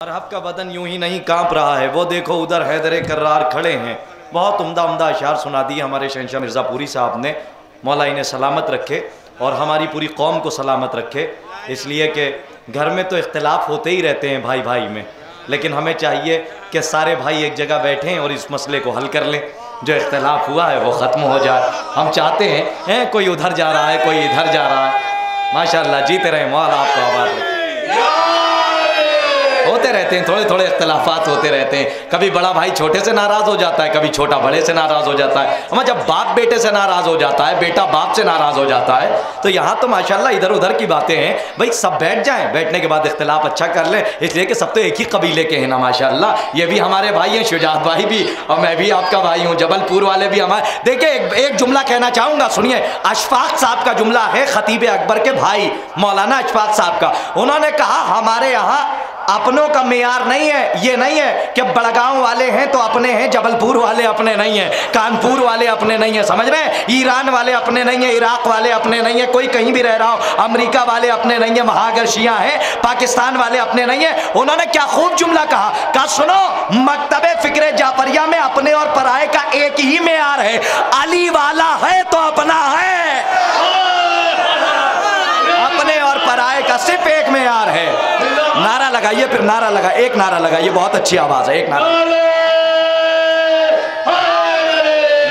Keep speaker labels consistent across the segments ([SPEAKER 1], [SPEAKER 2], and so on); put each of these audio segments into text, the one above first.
[SPEAKER 1] मरहब का बदन यूं ही नहीं कांप रहा है, वो देखो उधर हैदर कर्रार खड़े हैं। बहुत उम्दा उम्दा अशार सुना दिए हमारे शहंशाह मिर्ज़ापुरी साहब ने। मौला इन्हें सलामत रखे और हमारी पूरी कौम को सलामत रखे। इसलिए कि घर में तो इख्तिलाफ़ होते ही रहते हैं भाई भाई में, लेकिन हमें चाहिए कि सारे भाई एक जगह बैठें और इस मसले को हल कर लें। जो इख्तिलाफ़ हुआ है वो ख़त्म हो जाए। हम चाहते हैं कोई उधर जा रहा है, कोई इधर जा रहा है। माशाअल्लाह जीते रहें, मौला आपको आबाद रखे। होते रहते हैं, थोड़े थोड़े इख्तिलाफात होते रहते हैं। कभी बड़ा भाई छोटे से नाराज़ हो जाता है, कभी छोटा बड़े से नाराज़ हो जाता है। हमारा जब बाप बेटे से नाराज़ हो जाता है, बेटा बाप से नाराज़ हो जाता है, तो यहाँ तो माशाल्लाह इधर उधर की बातें हैं। भाई सब बैठ जाएं, बैठने के बाद इख्तिलाफ अच्छा कर लें, इसलिए कि सब तो एक ही कबीले के हैं ना माशाल्लाह। ये भी हमारे भाई हैं, शुजात भाई भी, और मैं भी आपका भाई हूँ, जबलपुर वाले भी हमारे। देखिए एक जुमला कहना चाहूँगा, सुनिए। अशफाक साहब का जुमला है, खतीब अकबर के भाई मौलाना अशफाक साहब का। उन्होंने कहा हमारे यहाँ अपनों का मेयार नहीं है। ये नहीं है कि बड़गांव वाले हैं तो अपने हैं, जबलपुर वाले अपने नहीं हैं, कानपुर वाले अपने नहीं हैं, समझ रहे हैं? ईरान वाले अपने नहीं हैं, इराक वाले अपने नहीं हैं, कोई कहीं भी रह रहा हो, अमेरिका वाले अपने नहीं हैं, वहाँ अगर शिया हैं, पाकिस्तान वाले अपने नहीं हैं। उन्होंने क्या खूब जुमला कहा सुनो, मकतबे फिक्रे जाफरिया में अपने और पराये का एक ही मेयार है, अली वाला है तो अपना है, अपने और पराये का सिर्फ एक मेयार है। नारा लगाइए, फिर नारा लगा, एक नारा लगाइए, बहुत अच्छी आवाज है, एक नारा।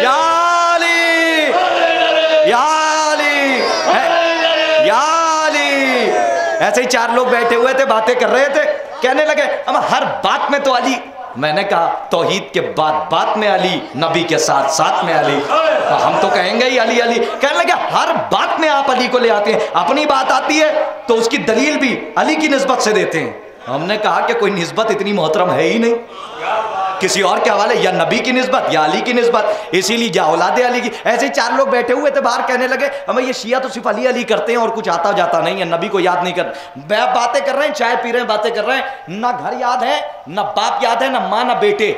[SPEAKER 1] या अली, या अली, या अली। ऐसे ही चार लोग बैठे हुए थे, बातें कर रहे थे, कहने लगे हम हर बात में तो अली। मैंने कहा तौहीद के बाद बात में अली, नबी के साथ साथ में अली, तो हम तो कहेंगे ही अली अली। कहने लगे हर बात में आप अली को ले आते हैं, अपनी बात आती है तो उसकी दलील भी अली की निस्बत से देते हैं। हमने कहा कि कोई निस्बत इतनी मोहतरम है ही नहीं, किसी और के हवाले, या नबी की निस्बत या अली की निस्बत, इसीलिए या औलादे अली की। ऐसे चार लोग बैठे हुए थे बाहर, कहने लगे हमें ये शिया तो सिर्फ अली अली करते हैं और कुछ आता जाता नहीं है, नबी को याद नहीं करते। बातें कर रहे हैं, चाय पी रहे हैं, बातें कर रहे हैं, ना घर याद है, ना बाप याद है, ना माँ ना बेटे,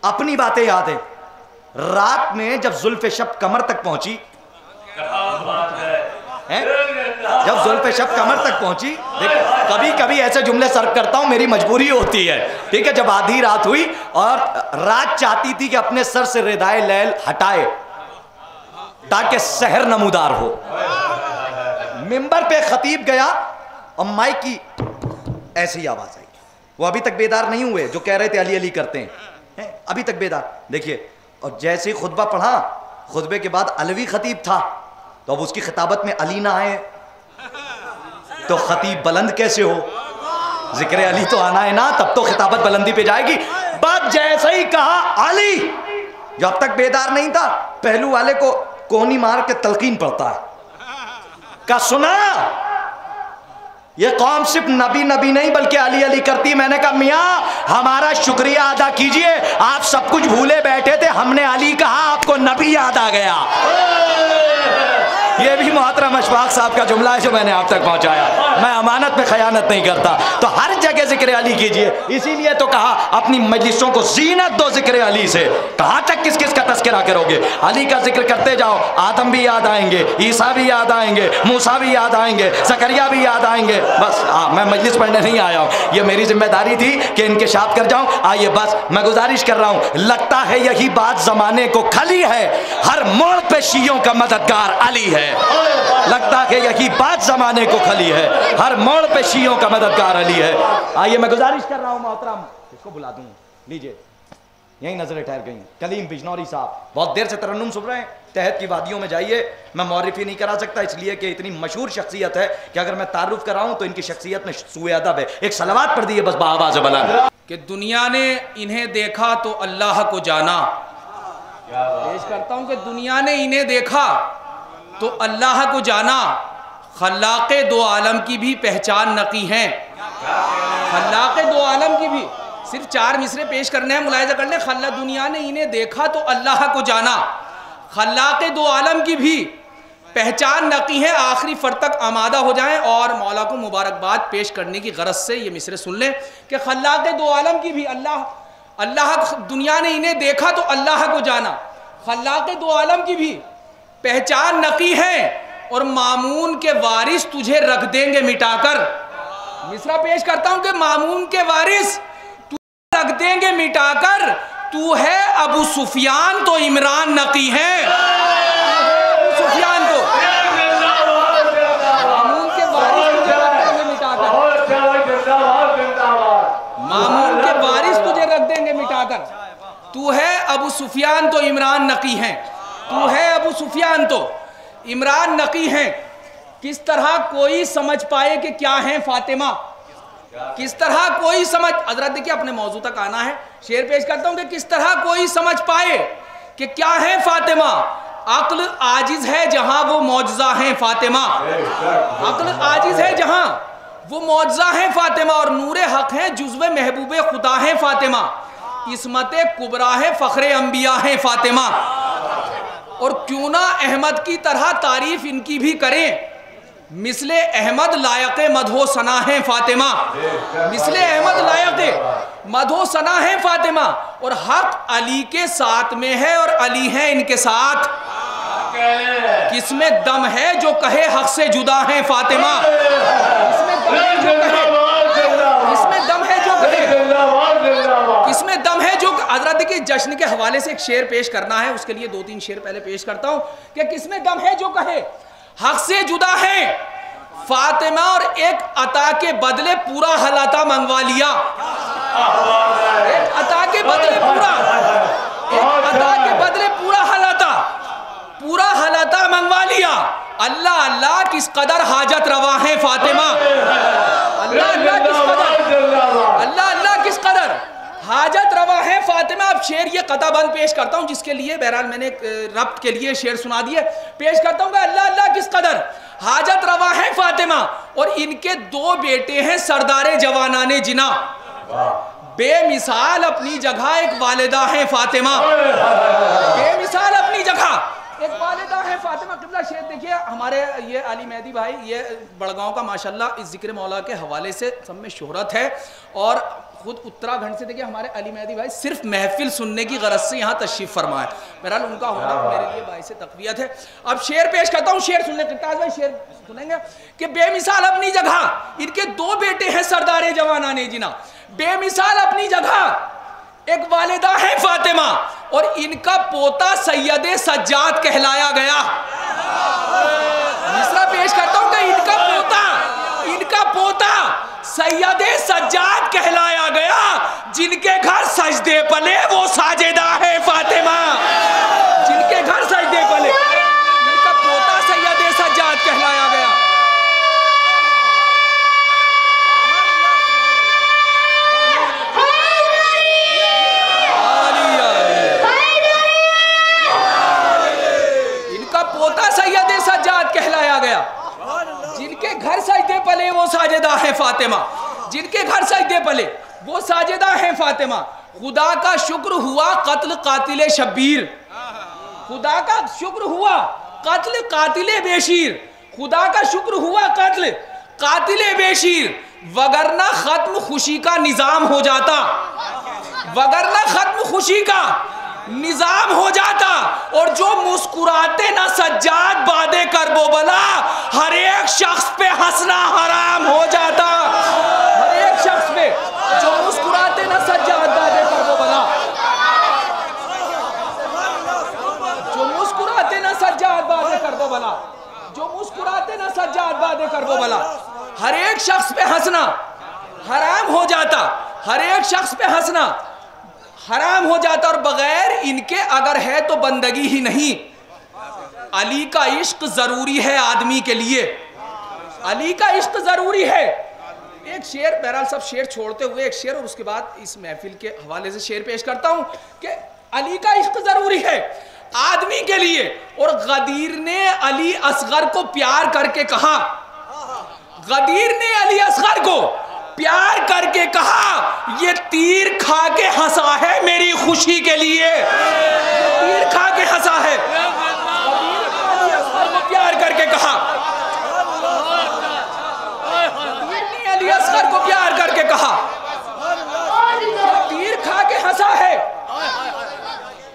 [SPEAKER 1] अपनी बातें याद है। रात में जब जुल्फ़े शब कमर तक पहुंची, जब जुल्फ़े शब कमर तक पहुंची, देखो कभी कभी ऐसे जुमले सर्व करता हूं, मेरी मजबूरी होती है, ठीक है। जब आधी रात हुई और रात चाहती थी कि अपने सर से रिदाए लैल हटाए ताकि सहर नमूदार हो, मिंबर पे खतीब गया और माइक की ऐसी आवाज आई। वो अभी तक बेदार नहीं हुए जो कह रहे थे अली अली करते हैं, अभी तक बेदार। देखिए, और जैसे ही खुतबा पढ़ा, खुतबे के बाद अलवी खतीब था, तो अब उसकी खिताबत में अली ना आए तो खतीब बुलंद कैसे हो? जिक्र अली तो आना है ना, तब तो खिताबत बुलंदी पे जाएगी। बात जैसे ही कहा अली, जो अब तक बेदार नहीं था, पहलू वाले को कोनी मार के तलकीन पड़ता है, का सुना ये कौम सिर्फ नबी नबी नहीं बल्कि अली अली करती। मैंने कहा मियाँ हमारा शुक्रिया अदा कीजिए, आप सब कुछ भूले बैठे थे, हमने अली कहा आपको नबी याद आ गया। ये भी मोहतरम अशफाक साहब का जुमला है जो मैंने आप तक पहुंचाया। मैं अमानत में खयानत नहीं करता, तो हर जगह जिक्र अली कीजिए। इसीलिए तो कहा अपनी मजलिसों को जीनत दो जिक्र अली से। कहाँ तक किस किस का तस्करा करोगे? अली का जिक्र करते जाओ, आदम भी याद आएंगे, ईसा भी याद आएंगे, मूसा भी याद आएंगे, ज़करिया भी याद आएंगे। बस मैं मजलिस पढ़ने नहीं आया हूँ, ये मेरी जिम्मेदारी थी कि इनके शाद कर जाऊँ। आइए बस मैं गुजारिश कर रहा हूँ, लगता है यही बात जमाने को खली है, हर मोड़ पे शियों का मददगार अली है। लगता है यही बात जमाने को खली है, हर मोड़ पे शियों का मददगार अली है। आइए मैं गुजारिश कर रहा हूं मोहतरम, इसको बुला दूं, लीजिए, यही नजरें ठहर गई। कलीम बिजनौरी साहब बहुत देर से तरन्नुम सुन रहे हैं, तहत की वादियों में जाइए। मैं मौरिफी नहीं करा सकता इसलिए कि इतनी मशहूर शख्सियत है कि अगर मैं तारुफ कराऊं तो इनकी शख्सियत में सूए अदब है। एक सलावत पढ़ दिए बस बाआवाज़ बुलंद
[SPEAKER 2] कि दुनिया ने इन्हें देखा तो अल्लाह को जाना। पेश करता हूं कि दुनिया ने इन्हें देखा तो अल्लाह को जाना, खल्लाक़े दो आलम की भी पहचान नकी हैं। खल्लाक़े दो आलम की भी सिर्फ 4 मिसरे पेश करने हैं, मुलाहिज़ा कर लें। खल्ला दुनिया ने इन्हें देखा तो अल्लाह को जाना, खल्लाक़े दो आलम की भी पहचान नकी है। आखिरी फर तक आमादा हो जाएं और मौला को मुबारकबाद पेश करने की गरज से ये मिसरे सुन लें कि खल्लाक़े दो आलम की भी अल्लाह दुनिया ने इन्हें देखा तो अल्लाह को जाना, खल्लाक़े दो आलम की भी पहचान नकी है, और मामून के वारिस तुझे रख देंगे मिटाकर। मिसरा पेश करता हूं कि मामून के वारिस तू रख देंगे मिटाकर, तू है अबू सुफियान तो इमरान नकी है। अबू सुफियान तो मामून के वारिस तुझे रख देंगे मिटाकर, मामून के वारिस तुझे रख देंगे मिटाकर, तू है अबू सुफियान तो इमरान नकी है, तू है अबू सुफियान तो इमरान नकी है। किस तरह कोई समझ पाए कि क्या है फातिमा, किस तरह कोई समझ, हजरत देखिए अपने मौजू तक आना है, शेर पेश करता हूं कि किस तरह कोई समझ पाए कि क्या है फातिमा। अक्ल आजिज है जहां वो मौजज़ा है फातिमा, अक्ल आजिज है जहां वो मौजज़ा है फातिमा, और नूरे हक है जुज़्वे महबूबे खुदा है फातिमा, इस्मत कुबरा है फ़ख्रे अंबिया है फातिमा। और क्यों ना अहमद की तरह तारीफ इनकी भी करें, मिसले अहमद लायक मदहो सना है फातिमा, मिसले अहमद लायक मदहो सना है फातिमा। और हक अली के साथ में है और अली है इनके साथ, किसमें दम है जो कहे हक से जुदा है फातिमा, किसमें दम है जो कहे, किसमें दम है जो कहे, किसमें दम है जो। हजरत के जश्न के हवाले से एक शेर पेश करना है, उसके लिए 2-3 शेर पहले पेश करता हूं कि किसमें दम है जो कहे हक से जुदा है फातिमा, और एक अता के बदले पूरा हलाता मंगवा लिया, एक अता के बदले पूरा, एक अता के बदले पूरा हलाता मंगवा लिया। अल्लाह अल्लाह किस कदर हाजत रवा है फातिमा, अल्लाह अल्लाह किस कदर, अल्लाह अल्लाह किस कदर हाजत रवा है फातिमा। अब शेर ये कता बंद पेश करता हूं, जिसके लिए बहरहाल मैंने रब्त के लिए शेर सुना दिए, पेश करता हूं कि अल्लाह अल्लाह किस कदर हाजत रवा है फातिमा, और इनके 2 बेटे हैं सरदारे जवानाने जिना, बेमिसाल अपनी जगह एक वालिदा है फातिमा, बेमिसाल अपनी जगह एक वालिदा है फातिमा। किबला शेर देखिए हमारे ये अली मेहदी भाई, ये बड़गांव का माशाल्लाह इस जिक्र मौला के हवाले से सब में शोहरत है, और खुद उत्तराखंड से देखिए हमारे अली मेहदी भाई सिर्फ महफिल सुनने की गरज से यहाँ तशरीफ फरमा है। बहरहाल उनका होना मेरे लिए बाइस तक़वियत है। अब शेर पेश करता हूँ, शेर सुनने किताज भाई शेर सुनेंगे कि बेमिसाल अपनी जगह इनके 2 बेटे हैं सरदारे जवानाने जिना, बेमिसाल अपनी जगह एक वालिदा है फातिमा, और इनका पोता सैयदे सज्जाद कहलाया गया। मिसरा पेश करता हूं कि इनका पोता सैयदे सज्जाद कहलाया गया, जिनके घर सजदे पले वो साजिदा है फातिमा, जिनके घर सजदे पले इनका पोता सैयदे सज्जाद कहलाया गया। सैयदे सज्जाद कहलाया गया, जिनके घर सजदे पले वो साजिदा है फातिमा, जिनके घर सजदे पले वो साजिदा है फातिमा। खुदा का शुक्र हुआ कत्ल कातिले शब्बीर, खुदा का शुक्र हुआ कत्ल कातिले बेशीर, खुदा का शुक्र हुआ कत्ल कातिले बेशीर, वगरना खत्म खुशी का निजाम हो जाता, वगरना खत्म खुशी का निजाम हो जाता। और जो मुस्कुराते ना सज्जाद बादे करबो बला, हर एक शख्स पे हंसना हराम हो जाता, हर एक शख्स पे जो मुस्कुराते ना सज्जाद बादे करबो बला, जो मुस्कुराते ना सज्जाद बादे करबो बला, जो मुस्कुराते ना सज्जाद बादे करबो बला, हर एक शख्स पे हंसना हराम हो जाता, हर एक शख्स पे हंसना हराम हो जाता। और बगैर इनके अगर है तो बंदगी ही नहीं। अली का इश्क जरूरी है आदमी के लिए, अली का इश्क जरूरी है। एक शेर, बहरहाल सब शेर छोड़ते हुए एक शेर और उसके बाद इस महफिल के हवाले से शेर पेश करता हूं कि अली का इश्क जरूरी है आदमी के लिए। और गदीर ने अली असगर को प्यार करके कहा, गदीर ने अली असगर को प्यार करके कहा, ये तीर खा के हंसा है मेरी खुशी के लिए, तीर खा के हंसा है, प्यार करके कहा, अली असगर को प्यार करके कहा, तीर खा के हंसा है,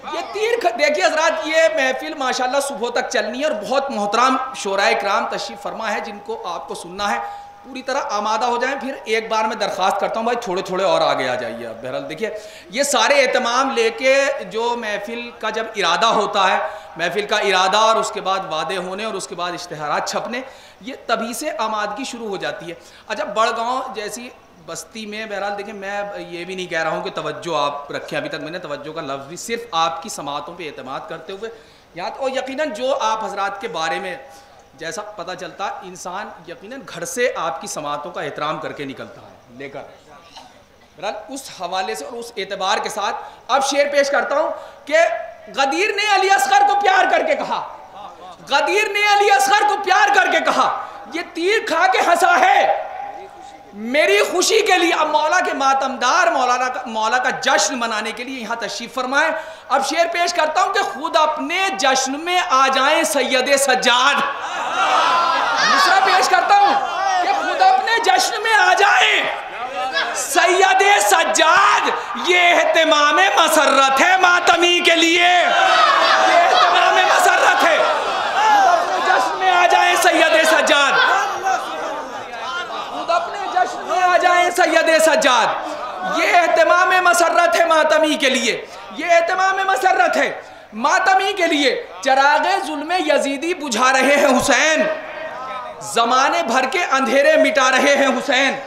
[SPEAKER 2] ये तीर। देखिए हजरात, ये महफिल माशाल्लाह सुबह तक चलनी है और बहुत मोहतरम शोराए कराम तशरीफ फरमा है जिनको आपको सुनना है। पूरी तरह आमादा हो जाएं, फिर एक बार मैं दरख्वास्त करता हूँ भाई थोड़े थोड़े और आगे आ जाइए। अब बहरहाल देखिए, ये सारे एहतमाम लेके जो महफिल का जब इरादा होता है, महफिल का इरादा और उसके बाद वादे होने और उसके बाद इश्तिहारात छपने, ये तभी से आमादगी शुरू हो जाती है। अच्छा, बड़गांव जैसी बस्ती में बहरहाल देखिए, मैं ये भी नहीं कह रहा हूँ कि तवज्जो आप रखें, अभी तक मैंने तवज्जो का लफ्ज़ भी सिर्फ आपकी समातों पे एतमाद करते हुए यहाँ तो, और यकीनन जो आप हजरात के बारे में जैसा पता चलता, इंसान यकीनन घर से आपकी समातों का एहतराम करके निकलता है लेकर। बहरहाल उस हवाले से और उस एतबार के साथ अब शेर पेश करता हूँ कि गदीर ने अली असगर को प्यार करके कहा, गदीर ने अली असगर को प्यार करके कहा, ये तीर खा के हंसा है मेरी खुशी के लिए। अब मौला के मातमदार मौला का जश्न मनाने के लिए यहाँ तशरीफ फरमाए। अब शेर पेश करता हूँ कि खुद अपने जश्न में आ जाएं सैयदे सज्जाद। दूसरा पेश करता हूँ कि खुद अपने जश्न में आ जाएं सैयदे सज्जाद। ये एहतिमाम मसर्रत है मातमी के लिए, ये एहतिमाम मसर्रत है। खुद अपने जश्न में आ जाएं सैयदे सज्जाद, आ जाएं सैयदे सज्जाद। ये एहतमाम मसर्रत है मातमी के लिए, ये एहतमाम मसर्रत है मातमी के लिए। चरागे जुल्मे यजीदी बुझा रहे हैं हुसैन, जमाने भर के अंधेरे मिटा रहे हैं हुसैन,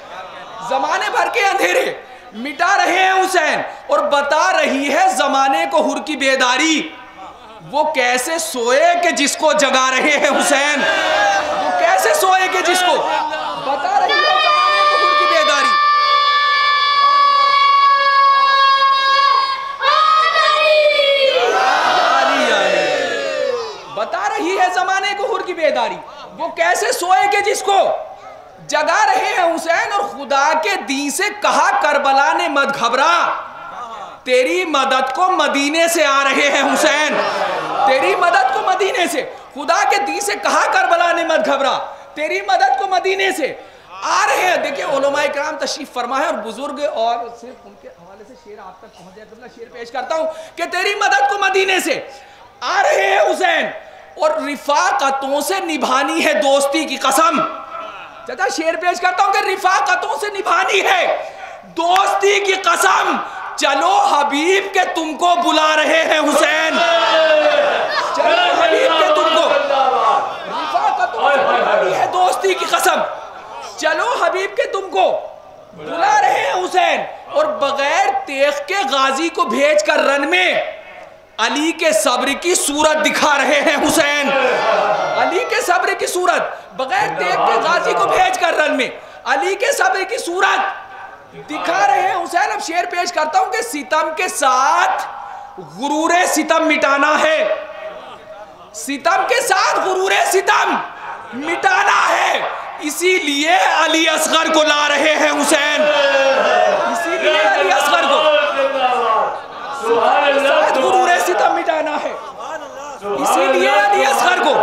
[SPEAKER 2] जमाने भर के अंधेरे मिटा रहे हैं हुसैन। और बता रही है जमाने को हुर की बेदारी, वो कैसे सोए कि जिसको जगा रहे हैं हुसैन, वो कैसे सोए कि जिसको बता रही है बता रही है जमाने को हुर की बेदारी, वो कैसे सोए के जिसको जगा रहे हैं हुसैन। और खुदा के दी से कहा करबला ने मत घबरा, तेरी मदद को मदीने से आ रहे हैं हुसैन, तेरी मदद को मदीने से। खुदा के दी से कहा करबला ने मत घबरा, तेरी मदद को मदीने से आ रहे हैं। देखिए उलमाए किराम तशरीफ फरमा है और बुजुर्ग, और सिर्फ उनके हवाले से शेर आप तक पहुंच जाए तो मैं शेर पेश करता हूं कि तेरी मदद को मदीने से आ रहे हैं हुसैन। और रिफाकतों से निभानी है दोस्ती की कसम। चाचा शेर पेश करता हूं कि रिफाकतों से निभानी है दोस्ती की कसम। चलो हबीब के तुमको बुला रहे हैं हुसैन, चलो हबीब के तुमको, रिफाकतों से निभानी है दोस्ती की कसम। चलो हबीब के तुमको बुला रहे हैं हुसैन। और बगैर तेख के गाजी को भेज कर रन में अली के सब्र की सूरत दिखा रहे हैं हुसैन, अली के सब्र की सूरत, बगैर तेग के गाजी को भेज कर रन में अली के सब्र की सूरत दिखा रहे हैं हुसैन। अब शेर पेश करता हूं कि सितम के साथ गुरूरे सितम मिटाना है, सितम के साथ गुरूरे सितम मिटाना है, इसीलिए अली असगर को ला रहे हैं हुसैन, इसीलिए अली असगर को गुरूरे सितम मिटाना है, इसीलिए अली असगर को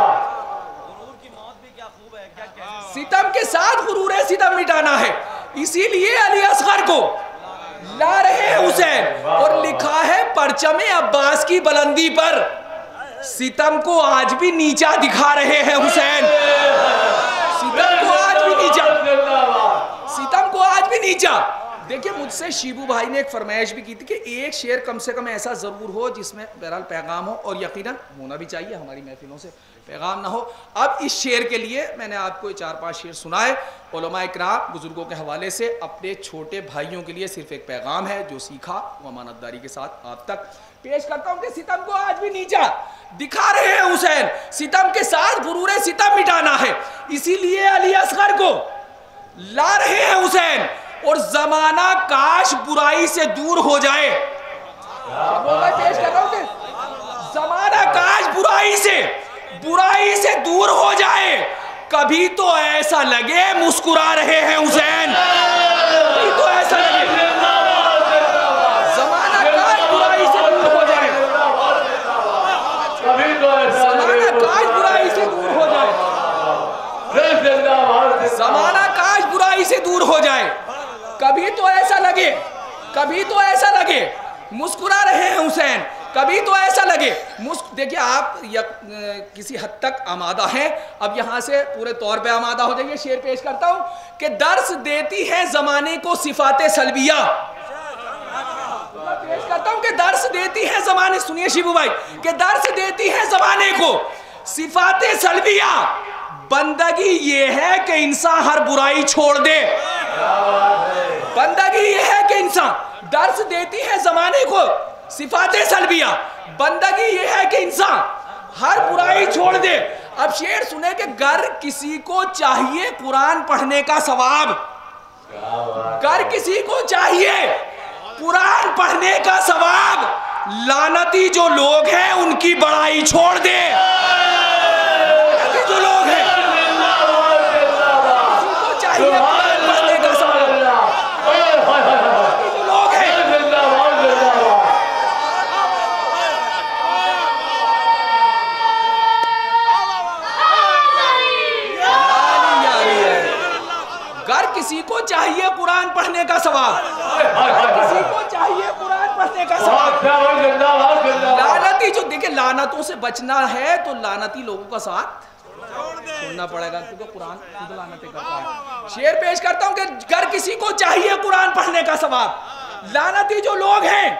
[SPEAKER 2] सितम के साथ गुरूरे सितम मिटाना है, इसीलिए अली असगर को ला रहे हैं हुसैन। और लिखा है परचमे अब्बास की बुलंदी पर सितम को आज भी नीचा दिखा रहे हैं हुसैन, सितम को आज भी नीचा, सितम को आज भी नीचा। देखिए मुझसे शिबू भाई ने एक फरमाइश भी की थी कि एक शेर कम से कम ऐसा ज़रूर हो जिसमें बहरहाल पैगाम हो, और यकीनन होना भी चाहिए, हमारी महफिलों से पैगाम ना हो। अब इस शेर के लिए मैंने आपको 4-5 शेर सुनाए उलमाए किराम बुजुर्गों के हवाले से। अपने छोटे भाइयों के लिए सिर्फ एक पैगाम है, जो सीखा वो अमानतदारी के साथ आप तक पेश करता हूँ कि सितम को आज भी नीचा दिखा रहे हैं हुसैन, सितम के साथ गुरूरे सितम मिटाना है, इसीलिए अली असगर को ला रहे हैं हुसैन। और जमाना काश बुराई से दूर हो जाए, पेश कर रहा हूं कि जमाना काश बुराई से दूर हो जाए, कभी तो ऐसा लगे मुस्कुरा रहे हैं हुसैन, कभी तो ऐसा लगे जमाना काश बुराई से दूर हो जाए, जमाना काश बुराई से दूर हो जाए, जमाना काश बुराई से दूर हो जाए, कभी तो ऐसा लगे मुस्कुरा रहे हैं हुसैन, कभी तो ऐसा लगे देखिए आप किसी हद तक आमादा हैं, अब यहां से पूरे तौर पे आमादा हो जाइए। शेर पेश करता हूं कि दर्स देती है जमाने को सिफाते सलबिया। पेश करता हूं कि दर्स देती है जमाने, सुनिए शिबू भाई, कि दर्स देती है जमाने को सिफाते सलबिया। बंदगी ये है कि इंसान हर बुराई छोड़ दे। बंदगी ये है कि इंसान दर्स देती है जमाने को सिफाते सलबिया। बंदगी ये है कि इंसान हर बुराई छोड़ दे। अब शेर सुने कि गर किसी को चाहिए कुरान पढ़ने का सवाब, गर किसी को चाहिए कुरान पढ़ने का सवाब, लानती जो लोग हैं उनकी बड़ाई छोड़ दे। जो लोग हैं किसी को चाहिए कुरान पढ़ने का सवाब, जो लोग हैं गर किसी को चाहिए कुरान पढ़ने का सवाब, किसी को चाहिए कुरान पढ़ने का सवाब। लानती जो देखिए, लानतों से बचना है तो लानती लोगों का साथ छोड़ना पड़ेगा, क्योंकि कुरान खुद लानतें करता है। शेर पेश करता हूं कि गर किसी को चाहिए कुरान पढ़ने का सवाब, लानती जो लोग हैं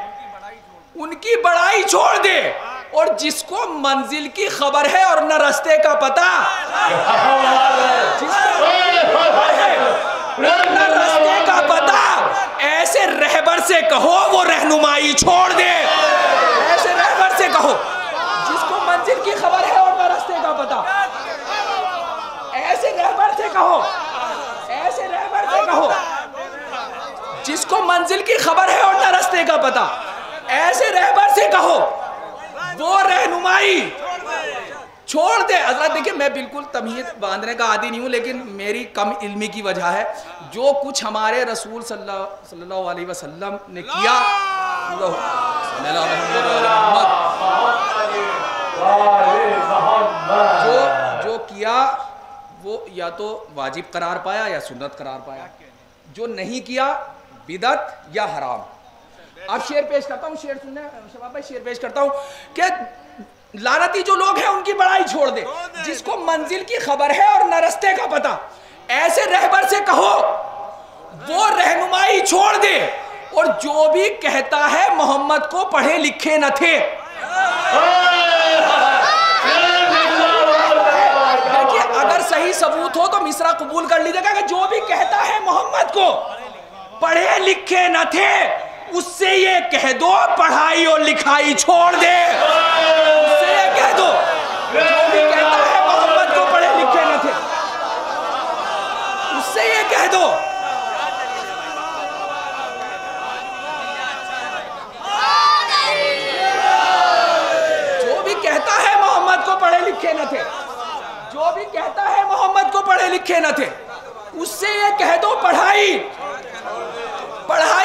[SPEAKER 2] उनकी बड़ाई छोड़ दे। और जिसको मंजिल की खबर है और न रास्ते का पता, न रास्ते का पता, ऐसे रहबर से कहो वो रहनुमाई छोड़ दे। ऐसे रहबर से कहो जिसको मंजिल की खबर है और न रास्ते का पता, ऐसे रहबर से कहो, ऐसे रहबर से कहो जिसको मंजिल की खबर है और न रास्ते का पता, ऐसे रहबर से कहो वो रहनुमाई छोड़ दे। हज़रत देखिए, मैं बिल्कुल तमीज़ बांधने का आदी नहीं हूँ, लेकिन मेरी कम इल्मी की वजह है। जो कुछ हमारे रसूल सल्लल्लाहु अलैहि वसल्लम ने किया, जो किया वो या तो वाजिब करार पाया या सुन्नत करार पाया, जो नहीं किया बिदअत या हराम। अब शेर पेश करता हूँ, शेर सुनने शबाब भाई, शेर पेश करता हूँ कि लानती जो लोग हैं उनकी बड़ाई छोड़ दे। जिसको मंजिल की खबर है और न रास्ते का पता, ऐसे रहबर से कहो वो रहनुमाई छोड़ दे। और जो भी कहता है मोहम्मद को पढ़े लिखे न थे, देखिए अगर सही सबूत हो तो मिसरा कबूल कर लीजिएगा कि जो भी कहता है मोहम्मद को पढ़े लिखे न थे, उससे ये कह दो पढ़ाई और लिखाई छोड़ दे। उससे ये कह दो जो भी कहता है मोहम्मद को पढ़े लिखे न थे, उससे ये कह दो जो भी कहता है मोहम्मद को पढ़े लिखे न थे, जो भी कहता है मोहम्मद को पढ़े लिखे न थे, उससे ये कह दो पढ़ाई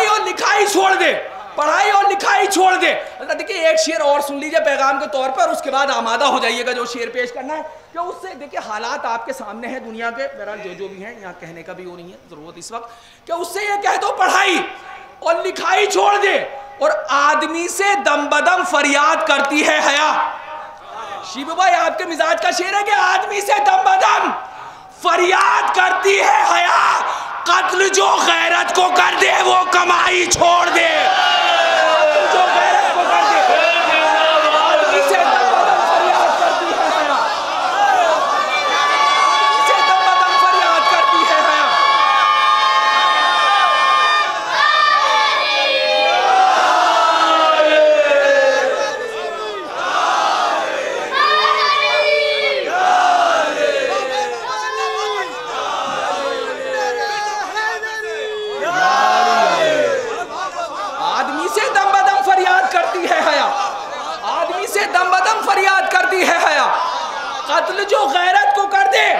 [SPEAKER 2] और लिखाई छोड़ दे, पढ़ाई और लिखाई छोड़ दे। देखिए एक शेर और सुन लीजिए पैगाम के तौर पर, उसके बाद आमादा हो जाइएगा जो शेर पेश करना है। कि उससे देखिए हालात आपके सामने हैं दुनिया के, बहरहाल जो भी हैं, यहाँ कहने का भी वो नहीं है जरूरत इस वक्त, कि उससे ये कह दो पढ़ाई और लिखाई छोड़ दे। और आदमी से दम बदम फरियाद करती है हया। शिबू भाई आपके मिजाज का शेर है कि आदमी से दम बदम फरियाद करती है हया। कत्ल जो गैरत को कर दे वो कमाई छोड़ दे। जो गैरत को कर दे इसे दम बदम फरियाद करती है हया, इसे दम बदम फरियाद करती है हया। कत्ल जो गैरत को कर दे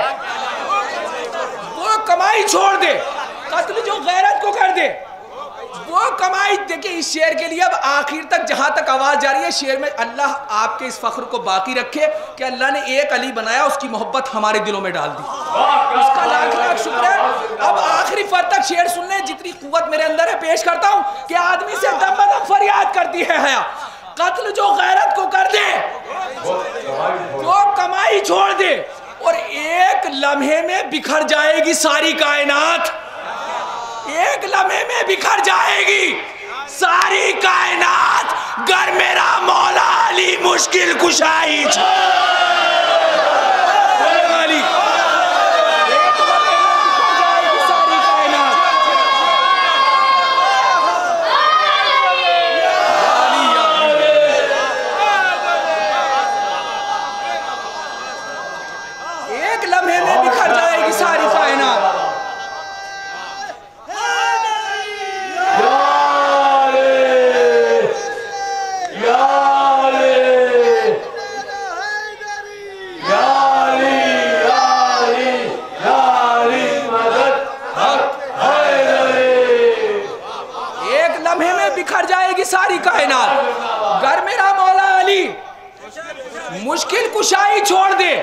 [SPEAKER 2] वो कमाई छोड़ दे। कत्ल जो गैरत को कर दे वो कमाई। देखिए इस शेर के लिए अब आखिर तक जहां तक आवाज जा रही है शेर में, अल्लाह आपके इस फख्र को बाकी रखे कि अल्लाह ने एक अली बनाया, उसकी मोहब्बत हमारे दिलों में डाल दी, उसका लाख लाख शुक्र है। अब आखिरी फर तक शेर सुनने जितनी कुव्वत मेरे अंदर है पेश करता हूं कि आदमी से दम बदम फरियाद करती है हया। कत्ल जो गैरत को कर दे, जो कमाई छोड़ दे, और एक लम्हे में बिखर जाएगी सारी कायनात। एक लम्हे में बिखर जाएगी सारी कायनात, गर मेरा मौला अली मुश्किल कुशाई सारी कायनात, घर मेरा मौला अली मुश्किल कुशाई छोड़ दे।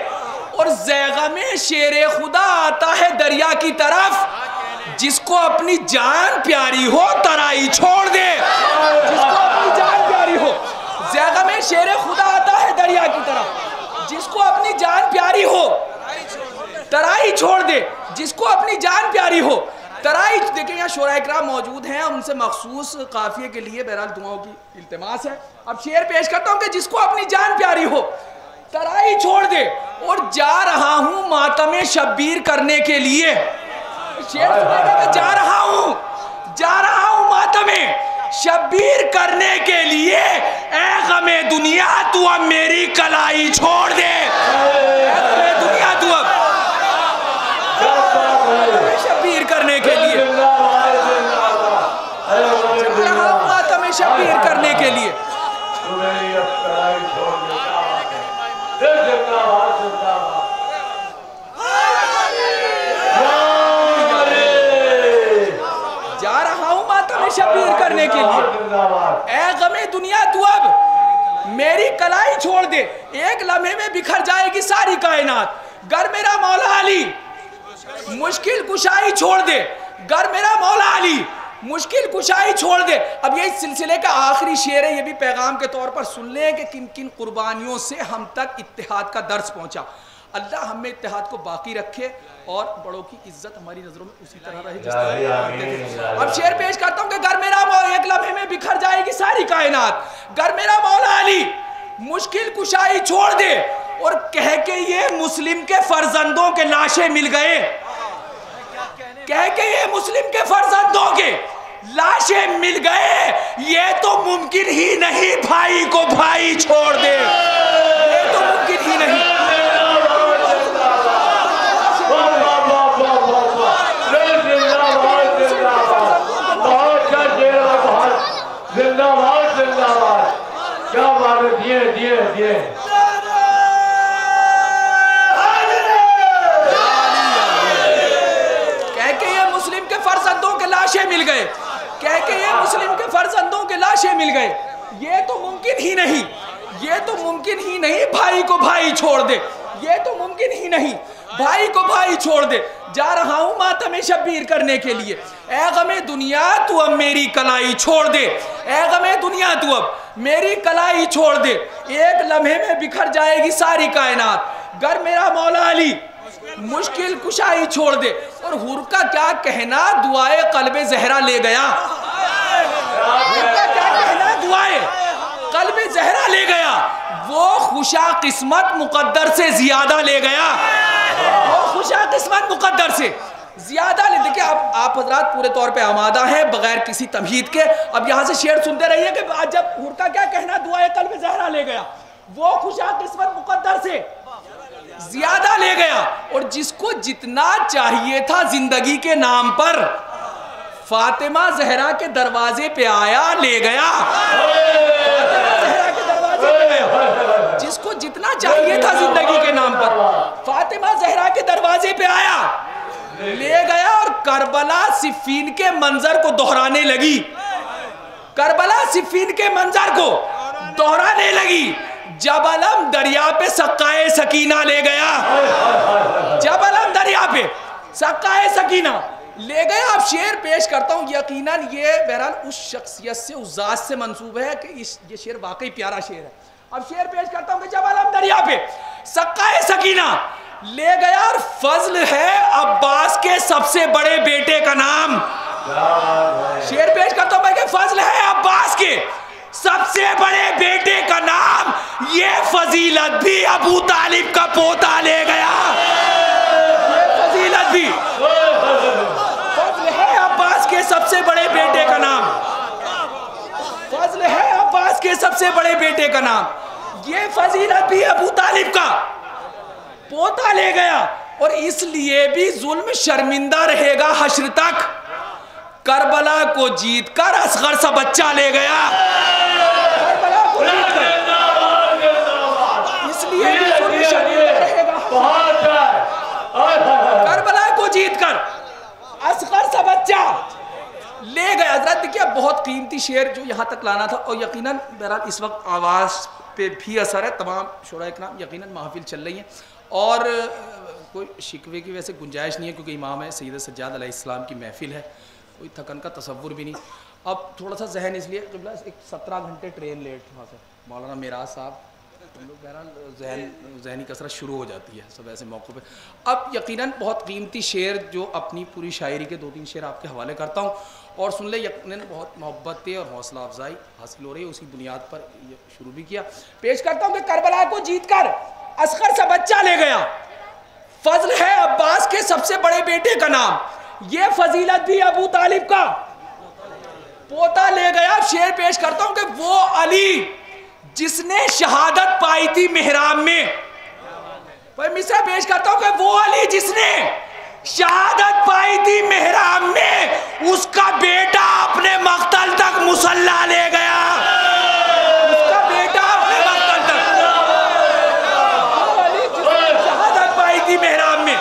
[SPEAKER 2] और ज़ैगा में शेरे खुदा आता है दरिया की तरफ, जिसको अपनी जान प्यारी हो तराई छोड़ दे। जिसको अपनी जान प्यारी हो, ज़ैगा में शेरे खुदा आता है दरिया की तरफ, जिसको अपनी जान प्यारी हो तराई छोड़ दे। जिसको अपनी जान प्यारी हो तराई। देखिए यहाँ शोराए किराम मौजूद हैं, उनसे मखसूस काफिये के लिए बहरहाल दुआओं की इल्तिमास है। अब शेर पेश करता हूँ कि जिसको अपनी जान प्यारी हो तराई छोड़ दे, और जा रहा हूँ मातमे शब्बीर करने के लिए। शेर सुनेगा कि जा रहा हूँ मातमे शब्बीर करने के लिए, ऐ गमे दुनिया तू अब मेरी कलाई छोड़ दे। दुनिया तू अब शब्बीर करने के लिए, मातम शब्बीर करने के लिए। जा रहा हूं मातम शब्बीर करने के लिए, ऐ गमे दुनिया तू अब मेरी कलाई छोड़ दे। एक लम्हे में बिखर जाएगी सारी कायनात, गर मेरा मौला अली मुश्किल कुशाई छोड़ दे। गर मेरा मौला अली मुश्किल कुशाई छोड़ दे। अब ये सिलसिले का आखिरी शेर है, ये भी पैगाम के तौर पर सुन लें कि किन किन कुर्बानियों से हम तक इत्तेहाद का दर्स पहुंचा। अल्लाह हमें इत्तेहाद को बाकी रखे और बड़ों की इज्जत हमारी नजरों में उसी तरह रहे जिस तरह। अब शेर पेश करता हूं कि गर मेरा मौला, एक लम्हे में बिखर जाएगी सारी कायनात, गर मेरा मौला अली मुश्किल कुशाई छोड़ दे। और कह के ये मुस्लिम के फर्जंदों के लाशें मिल गए, कह के ये मुस्लिम के फर्जंदों के लाशें मिल गए, ये तो मुमकिन ही नहीं भाई को भाई छोड़ दे। ये तो मुमकिन ही नहीं।
[SPEAKER 3] क्या बात है, दिए
[SPEAKER 2] फर्जंदों के लाशें मिल गए, कह के ये मुस्लिम के फर्जंदों के लाशें मिल गए, ये तो मुमकिन ही नहीं, ये तो मुमकिन ही नहीं भाई को भाई छोड़ दे। ये तो मुमकिन ही नहीं भाई को भाई छोड़ दे। जा रहा हूं मातम शब्बीर करने के लिए, ऐ गमे दुनिया तू अब मेरी कलाई छोड़ दे। ऐ गमे दुनिया तू अब मेरी कलाई छोड़ दे। एक लम्हे में बिखर जाएगी सारी कायनात, गर मेरा मौला अली मुश्किल कुशाई छोड़ दे। और हुर का क्या कहना दुआए कल्बे जहरा ले गया। हुर का क्या कहना दुआए कल्बे जहरा ले गया। वो खुशा किस्मत मुकद्दर से ज्यादा ले गया। वो खुशा किस्मत मुकद्दर से ज्यादा ले। देखिए आप हजरात पूरे तौर पे आमादा हैं बगैर किसी तमहीद के। अब यहाँ से शेर सुनते रहिए कि जब हुर का क्या कहना दुआए कल्बे जहरा ले गया, वो खुशा किस्मत मुकद्दर से ज्यादा ले गया। और जिसको जितना चाहिए था जिंदगी के नाम पर, फातिमा जहरा के दरवाजे पे आया ले गया। जहरा के दरवाजे पे आया, जिसको जितना चाहिए था जिंदगी के नाम पर, फातिमा जहरा के दरवाजे पे आया ले गया। और करबला सिफीन के मंजर को दोहराने लगी, करबला सिफीन के मंजर को दोहराने लगी। जबलम दरिया पे सक्काए सकीना ले गया। जबलम दरिया पे सक्काए सकीना ले गए। आप शेर पेश करता हूं, यकीनन ये बहरहाल उस शख्सियत से, उस जात से मंसूब है कि ये शेर वाकई प्यारा शेर है। अब शेर पेश करता हूं कि जब अलम दरिया पे सक्का सकीना ले गया और फजल है अब्बास के सबसे बड़े बेटे का नाम। शेर पेश करता हूं कि फजल है अब्बास के सबसे बड़े बेटे का नाम, ये फजीलत भी अबू तालिब का पोता ले गया। ये फजीलत भी फजल है अब्बास के सबसे बड़े बेटे का नाम, फजल है अब्बास के सबसे बड़े बेटे का नाम, ये फजीलत भी अबू तालिब का पोता ले गया। और इसलिए भी जुल्म शर्मिंदा रहेगा हश्र तक, करबला को जीतकर असगर सा बच्चा ले गया। करबला को जीतकर, इसलिए भी जुल्म शर्मिंदा रहेगा, करबला को जीतकर असगर सा बच्चा ले गया। हजरत देखिए बहुत कीमती शेर जो यहाँ तक लाना था, और यकीनन बहरहाल इस वक्त आवाज़ पे भी असर है, तमाम शुरा इकराम यकीनन महफिल चल रही है और कोई शिकवे की वैसे गुंजाइश नहीं है, क्योंकि इमाम है सैयद सज्जाद अलैहिस्सलाम की महफिल है, कोई थकन का तसव्वुर भी नहीं। अब थोड़ा सा जहन इसलिए क़िबला एक 17 घंटे ट्रेन लेट वहाँ से मौलाना मेराज साहब, हम लोग बहरहाल जहनी कसरत शुरू हो जाती है सब ऐसे मौक़ों पे। अब यकीनन बहुत कीमती शेर जो अपनी पूरी शायरी के 2-3 शेर आपके हवाले करता हूँ और सुन ले, यकीनन बहुत मोहब्बतें और हौसला अफजाई हासिल हो रही है, उसी बुनियाद पर ये शुरू भी किया। पेश करता हूँ कि करबला को जीतकर असगर सा बच्चा ले गया, फजल है अब्बास के सबसे बड़े बेटे का नाम, ये फजीलत भी अबू तालिब का पोता ले गया। शेर पेश करता हूं कि वो अली जिसने शहादत पाई थी मेहराब में, भाई मिसरा पेश करता हूं कि वो अली जिसने शहादत पाई थी मेहराब में, उसका बेटा अपने मक्तल तक मुसल्ला ले गया। उसका बेटा अपने मक्तल तक, वो अली जिसने शहादत पाई थी मेहराब में,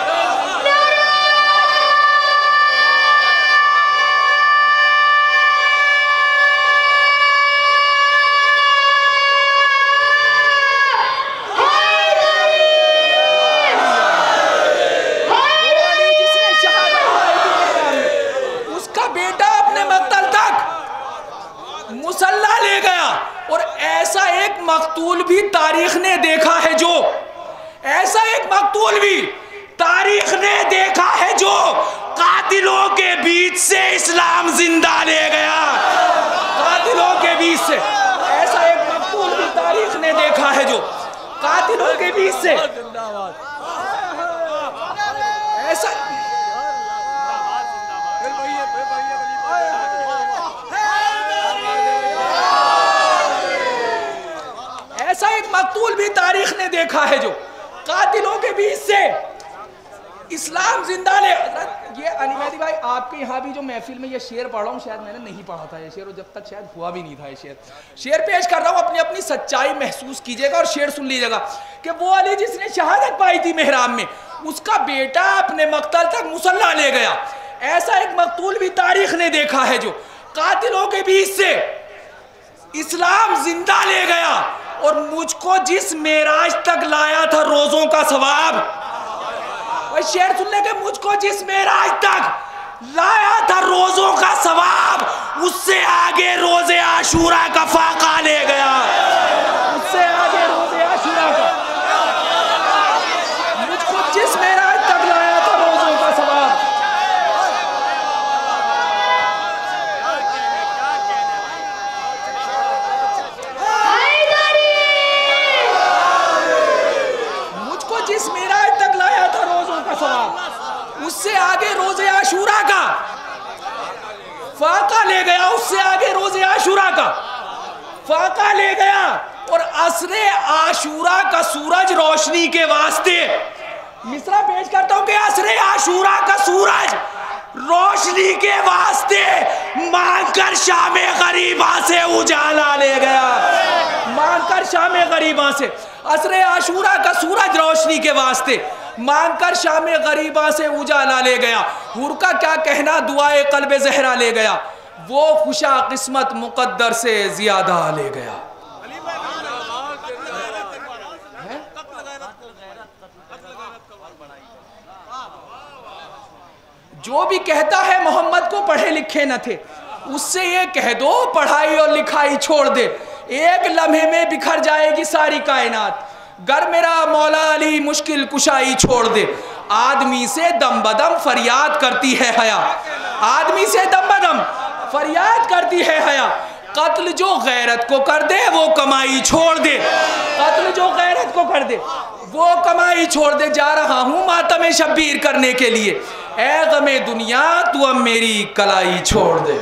[SPEAKER 2] मुसल्ला ले गया। और ऐसा एक मकतूल भी तारीख ने देखा है जो, ऐसा एक मकतूल भी तारीख ने देखा है जो कातिलों के बीच से इस्लाम जिंदा ले गया। कातिलों के बीच से ऐसा एक मकतूल भी तारीख ने देखा है जो कातिलों के बीच से ऐसा ऐसा एक मकतूल भी तारीख ने देखा है जो कातिलों के बीच से इस्लाम जिंदा ले। ये अली मेहदी भाई आपके यहाँ भी जो महफिल में ये शेर पढ़ रहा हूँ, शायद मैंने नहीं पढ़ा था ये शेर, और जब तक शायद हुआ भी नहीं था ये शेर पेश कर रहा हूँ, अपनी अपनी सच्चाई महसूस कीजिएगा और शेर सुन लीजिएगा कि वो अली जिसने शहादत पाई थी मेहराब में, उसका बेटा अपने मक्तल तक मुसल्ला ले गया। ऐसा एक मकतूल भी तारीख ने देखा है जो कातिलों के बीच से इस्लाम जिंदा ले गया। और मुझको जिस मेराज तक लाया था रोजों का सवाब, शेर सुनने के, मुझको जिस मेराज तक लाया था रोजों का सवाब, उससे आगे रोजे आशूरा का फाका ले गया। उससे आगे रोजे आशूरा का, मुझको जिस मेराज तक लाया था रोजों का सवाब, मुझको जिस मेराज तक लाया था रोजों का सवाब, उससे आगे रोजे आशूरा का फाका ले गया। उससे आगे रोजे आशूरा का फाका ले गया। और असरे आशूरा का सूरज रोशनी के वास्ते, मिसरा पेश करता हूं कि असरे आशूरा का सूरज रोशनी के वास्ते मांगकर शामे गरीबा से उजाला ले गया। मांगकर शामे गरीबा से, असरे आशूरा का सूरज रोशनी के वास्ते मांगकर शामे गरीबा से उजाला ले गया। हुर का क्या कहना, दुआए कल्बे ज़हरा ले गया, वो खुशा किस्मत मुकद्दर से ज्यादा ले गया। जो भी कहता है मोहम्मद को पढ़े लिखे न थे, उससे ये कह दो पढ़ाई और लिखाई छोड़ दे, एक लम्हे में बिखर जाएगी सारी कायनात। गर मेरा मौला अली मुश्किल कुशाई छोड़ दे। आदमी से दम बदम फरियाद करती है हया, आदमी से दम बदम फरियाद करती है हया। कत्ल जो गैरत को कर दे वो कमाई छोड़ दे, कत्ल जो गैरत को कर दे वो कमाई छोड़ दे। जा रहा हूँ मातम शब्बीर करने के लिए, ए गमे दुनिया तू अब मेरी कलाई छोड़ दे।